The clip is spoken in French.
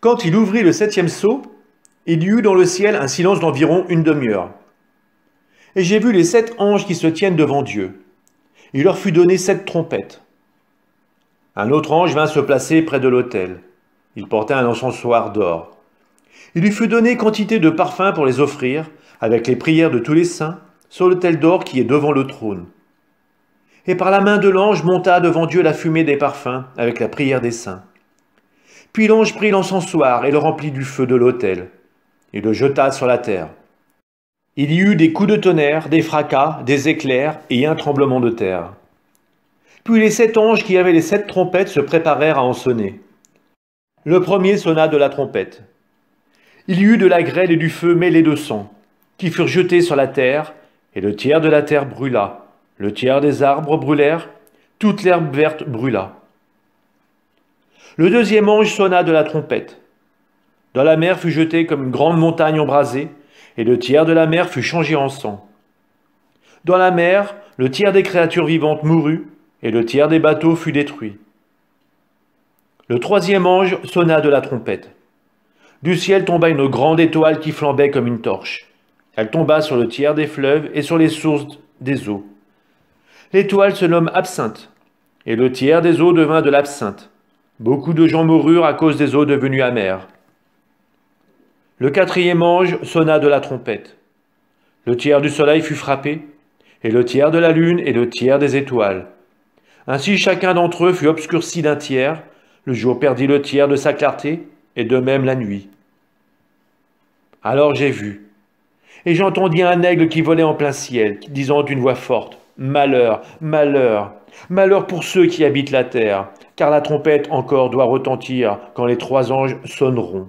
Quand il ouvrit le septième sceau, il y eut dans le ciel un silence d'environ une demi-heure. Et j'ai vu les 7 anges qui se tiennent devant Dieu. Il leur fut donné 7 trompettes. Un autre ange vint se placer près de l'autel. Il portait un encensoir d'or. Il lui fut donné quantité de parfums pour les offrir, avec les prières de tous les saints, sur l'autel d'or qui est devant le trône. Et par la main de l'ange monta devant Dieu la fumée des parfums, avec la prière des saints. Puis l'ange prit l'encensoir et le remplit du feu de l'autel. Il le jeta sur la terre. Il y eut des coups de tonnerre, des fracas, des éclairs et un tremblement de terre. Puis les 7 anges qui avaient les 7 trompettes se préparèrent à en sonner. Le premier sonna de la trompette. Il y eut de la grêle et du feu mêlés de sang, qui furent jetés sur la terre, et le tiers de la terre brûla, le tiers des arbres brûlèrent, toute l'herbe verte brûla. Le deuxième ange sonna de la trompette. Dans la mer fut jetée comme une grande montagne embrasée, et le tiers de la mer fut changé en sang. Dans la mer, le tiers des créatures vivantes mourut, et le tiers des bateaux fut détruit. Le troisième ange sonna de la trompette. Du ciel tomba une grande étoile qui flambait comme une torche. Elle tomba sur le tiers des fleuves et sur les sources des eaux. L'étoile se nomme Absinthe, et le tiers des eaux devint de l'absinthe. Beaucoup de gens moururent à cause des eaux devenues amères. Le quatrième ange sonna de la trompette. Le tiers du soleil fut frappé, et le tiers de la lune et le tiers des étoiles. Ainsi chacun d'entre eux fut obscurci d'un tiers, le jour perdit le tiers de sa clarté, et de même la nuit. Alors j'ai vu, et j'entendis un aigle qui volait en plein ciel, disant d'une voix forte, « Malheur, malheur, malheur pour ceux qui habitent la terre, car la trompette encore doit retentir quand les 3 anges sonneront. »